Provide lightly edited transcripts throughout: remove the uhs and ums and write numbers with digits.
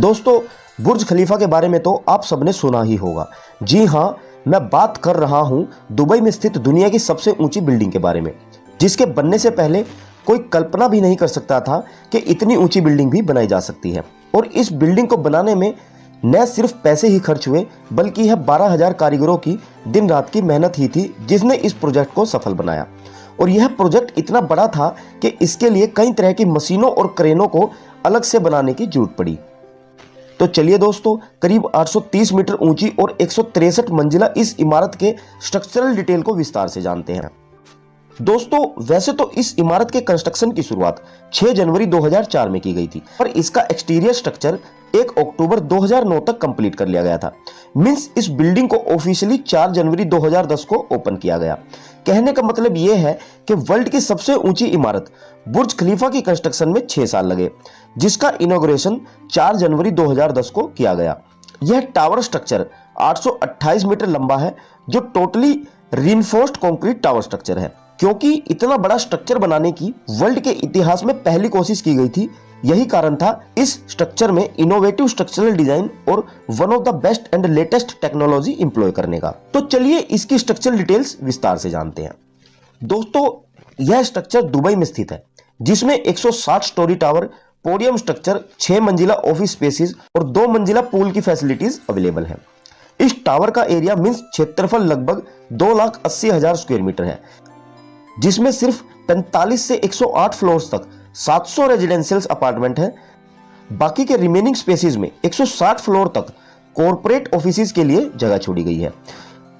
दोस्तों, बुर्ज खलीफा के बारे में तो आप सबने सुना ही होगा। जी हाँ, मैं बात कर रहा हूँ दुबई में स्थित दुनिया की सबसे ऊंची बिल्डिंग के बारे में, जिसके बनने से पहले कोई कल्पना भी नहीं कर सकता था कि इतनी ऊंची बिल्डिंग भी बनाई जा सकती है। और इस बिल्डिंग को बनाने में न सिर्फ पैसे ही खर्च हुए, बल्कि यह 12,000 कारीगरों की दिन रात की मेहनत ही थी जिसने इस प्रोजेक्ट को सफल बनाया। और यह प्रोजेक्ट इतना बड़ा था कि इसके लिए कई तरह की मशीनों और क्रेनों को अलग से बनाने की जरूरत पड़ी। तो चलिए दोस्तों, करीब 830 मीटर ऊंची और 163 मंजिला इस इमारत के स्ट्रक्चरल डिटेल को विस्तार से जानते हैं। दोस्तों, वैसे तो इस इमारत के कंस्ट्रक्शन की शुरुआत 6 जनवरी 2004 में की गई थी, पर इसका एक्सटीरियर स्ट्रक्चर 1 अक्टूबर 2009 तक कंप्लीट कर लिया गया था। मींस इस बिल्डिंग को ऑफिशियली 4 जनवरी 2010 को ओपन किया गया। कहने का मतलब यह है कि वर्ल्ड की सबसे ऊंची इमारत बुर्ज खलीफा की कंस्ट्रक्शन में 6 साल लगे, जिसका इनॉग्रेशन 4 जनवरी 2010 को किया गया। यह टावर स्ट्रक्चर 828 मीटर लंबा है, जो totally reinforced concrete tower structure है। क्योंकि इतना बड़ा स्ट्रक्चर बनाने की वर्ल्ड के इतिहास में पहली कोशिश की गई थी, यही कारण था इस स्ट्रक्चर में इनोवेटिव स्ट्रक्चरल डिजाइन और one of the best and latest technology employ करने का। तो चलिए इसकी स्ट्रक्चरल डिटेल्स विस्तार से जानते हैं। दोस्तों, यह स्ट्रक्चर दुबई में स्थित है, जिसमें 160 स्टोरी टावर, पोडियम स्ट्रक्चर, 6 मंजिला ऑफिस स्पेसेस और 2 मंजिला पूल की फैसिलिटीज अवेलेबल है। इस टावर का एरिया मींस क्षेत्रफल लगभग 2,80,000 स्क्वायर मीटर है, जिसमें सिर्फ 45 से 108 फ्लोर्स तक 700 रेजिडेंशियल अपार्टमेंट है। बाकी के रिमेनिंग स्पेसेस में 160 फ्लोर तक कॉर्पोरेट ऑफिसेज के लिए जगह छोड़ी गई है।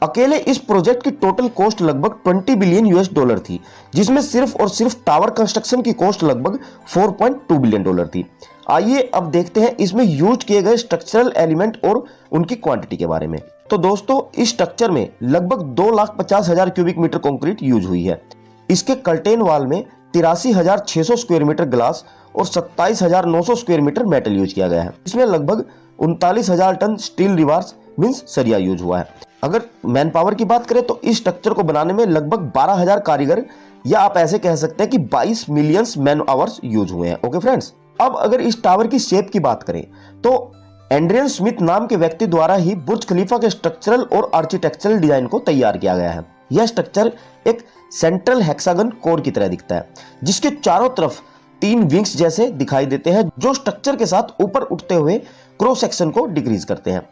अकेले इस प्रोजेक्ट की टोटल कॉस्ट लगभग 20 बिलियन US डॉलर थी, जिसमें सिर्फ और सिर्फ टावर कंस्ट्रक्शन की कॉस्ट लगभग 4.2 बिलियन डॉलर थी। आइए अब देखते हैं इसमें यूज किए गए स्ट्रक्चरल एलिमेंट और उनकी क्वांटिटी के बारे में। तो दोस्तों, इस स्ट्रक्चर में लगभग 2,50,000 क्यूबिक मीटर कंक्रीट यूज हुई है। इसके कर्टेन वाल में 83,600 स्क्वायर मीटर ग्लास और 27,900 स्क्वायर मीटर मेटल यूज किया गया है। इसमें लगभग 39,000 टन स्टील रिबार्स मींस सरिया यूज हुआ है। अगर मैन पावर की बात करें तो इस स्ट्रक्चर को बनाने में लगभग 12,000 कारीगर, या आप ऐसे कह सकते हैं कि 22 मिलियन मैन आवर्स यूज हुए हैं। ओके फ्रेंड्स, अब अगर इस टावर की शेप की बात करें तो एंड्रियन स्मिथ नाम के व्यक्ति द्वारा ही बुर्ज खलीफा के स्ट्रक्चरल और आर्किटेक्चरल डिजाइन को तैयार किया गया है। यह स्ट्रक्चर एक सेंट्रल हेक्सागन कोर की तरह दिखता है, जिसके चारों तरफ 3 विंग्स जैसे दिखाई देते हैं, जो स्ट्रक्चर के साथ ऊपर उठते हुए क्रॉस सेक्शन को डिक्रीज करते हैं।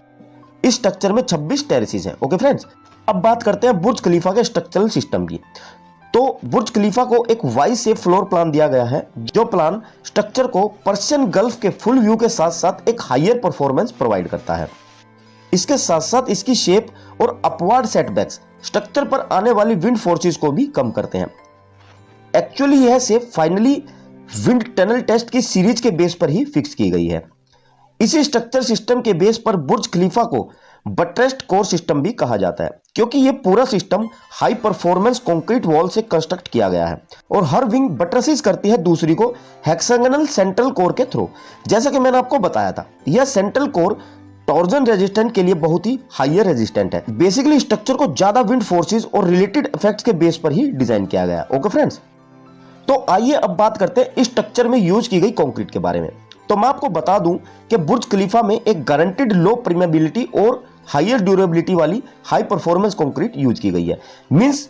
इस स्ट्रक्चर में 26 टेरेसेस हैं। ओके फ्रेंड्स, अब बात करते हैं बुर्ज खलीफा के स्ट्रक्चरल सिस्टम की। तो बुर्ज खलीफा को एक वाई शेप फ्लोर प्लान दिया गया है, जो प्लान स्ट्रक्चर को पर्शियन गल्फ के फुल व्यू के साथ साथ एक हायर परफॉर्मेंस प्रोवाइड करता है। इसके साथ साथ इसकी शेप और अपवर्ड सेटबैक्स स्ट्रक्चर पर आने वाली विंड फोर्सेस को भी कम करते हैं। एक्चुअली यह shape finally wind tunnel test की सीरीज के बेस पर ही फिक्स की गई है। इसी स्ट्रक्चर सिस्टम के बेस पर बुर्ज खलीफा को बट्रेस्ड कोर सिस्टम भी कहा जाता है, क्योंकि यह पूरा system high performance concrete wall से कंस्ट्रक्ट किया गया है और हर विंग बट्रेसेस करती है दूसरी को हेक्सागोनल सेंट्रल कोर के थ्रू। जैसा कि मैंने आपको बताया था, यह सेंट्रल कोर टॉर्जन रेजिस्टेंट के लिए बहुत ही हायर रेजिस्टेंट है। बेसिकली स्ट्रक्चर को ज्यादा विंड फोर्सेस और रिलेटेड इफेक्ट्स के बेस पर ही डिजाइन किया गया है। ओके फ्रेंड्स, तो आइए अब बात करते हैं इस स्ट्रक्चर में यूज की गई कंक्रीट के बारे में। तो मैं आपको बता दूं कि बुर्ज खलीफा में एक गारंटीड लो परमेबिलिटी और हायर ड्यूरेबिलिटी वाली हाई परफॉर्मेंस कंक्रीट यूज की गई है। मींस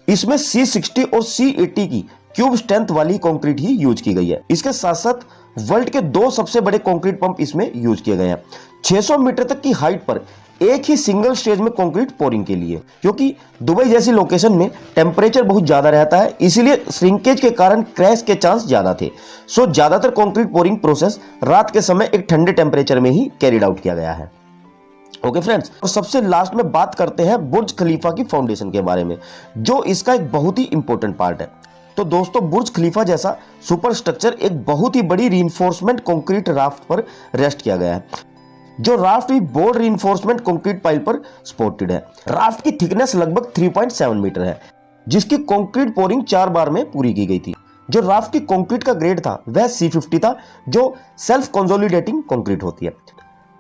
इसमें C60 और C80 की क्यूब स्ट्रेंथ वाली कंक्रीट ही यूज की गई है। इसके साथ साथ वर्ल्ड के 2 सबसे बड़े कंक्रीट पंप इसमें यूज किए गए हैं, 600 मीटर तक की हाइट पर एक ही सिंगल स्टेज में कंक्रीट पोरिंग के लिए। क्योंकि दुबई जैसी लोकेशन में टेम्परेचर बहुत ज्यादा रहता है, इसीलिए श्रिंकेज के कारण क्रैश के चांस ज्यादा थे। सो ज्यादातर कंक्रीट पोरिंग प्रोसेस रात के समय एक ठंडे टेम्परेचर में ही कैरिड आउट किया गया है। ओके फ्रेंड्स, और सबसे लास्ट में बात करते हैं बुर्ज खलीफा की फाउंडेशन के बारे में, जो इसका एक बहुत ही इंपॉर्टेंट पार्ट है। तो दोस्तों, बुर्ज खलीफा जैसा सुपर स्ट्रक्चर एक बहुत ही बड़ी रीइंफोर्समेंट कंक्रीट राफ्ट पर रेस्ट किया गया है, जो राफ्ट भी बोर्ड रीइंफोर्समेंट कंक्रीट पाइल पर सपोर्टेड है। राफ्ट की थिकनेस लगभग 3.7 मीटर है, जिसकी कंक्रीट पोरिंग 4 बार में पूरी की गई थी। जो राफ्ट की कंक्रीट का ग्रेड था वह C50 था, जो सेल्फ कंसोलिडेटिंग कंक्रीट होती है।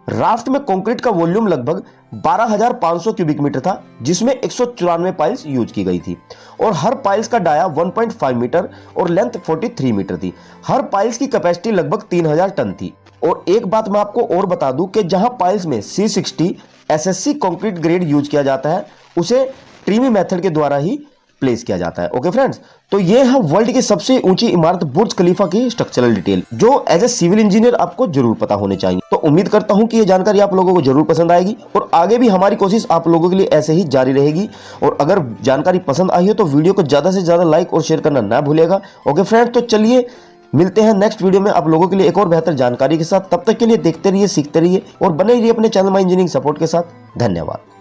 राफ्ट में कंक्रीट का वॉल्यूम लगभग 12,500 क्यूबिक मीटर था, जिसमें 194 पाइल्स यूज की गई थी और हर पाइल्स का डाया 1.5 मीटर और लेंथ 43 मीटर थी। हर पाइल्स की कैपेसिटी लगभग 3,000 टन थी। और एक बात मैं आपको और बता दूं कि जहां पाइल्स में C60 SSC concrete grade use किया जाता है, उसे ट्रीमी मेथड के द्वारा ही प्लेस किया जाता है। ओके फ्रेंड्स, तो ये है वर्ल्ड की सबसे ऊंची इमारत बुर्ज खलीफा की स्ट्रक्चरल डिटेल, जो एज ए सिविल इंजीनियर आपको जरूर पता होने चाहिए। तो उम्मीद करता हूं कि ये जानकारी आप लोगों को जरूर पसंद आएगी और आगे भी हमारी कोशिश आप लोगों के लिए ऐसे ही जारी रहेगी। और अगर जानकारी पसंद आई हो तो वीडियो को ज्यादा से ज्यादा लाइक और शेयर करना ना भूलेगा। ओके फ्रेंड्स, तो चलिए मिलते हैं नेक्स्ट वीडियो में आप लोगों के लिए एक और बेहतर जानकारी के साथ। तब तक के लिए देखते रहिए, सीखते रहिए और बने रहिए अपने चैनल माई इंजीनियरिंग सपोर्ट के साथ। धन्यवाद।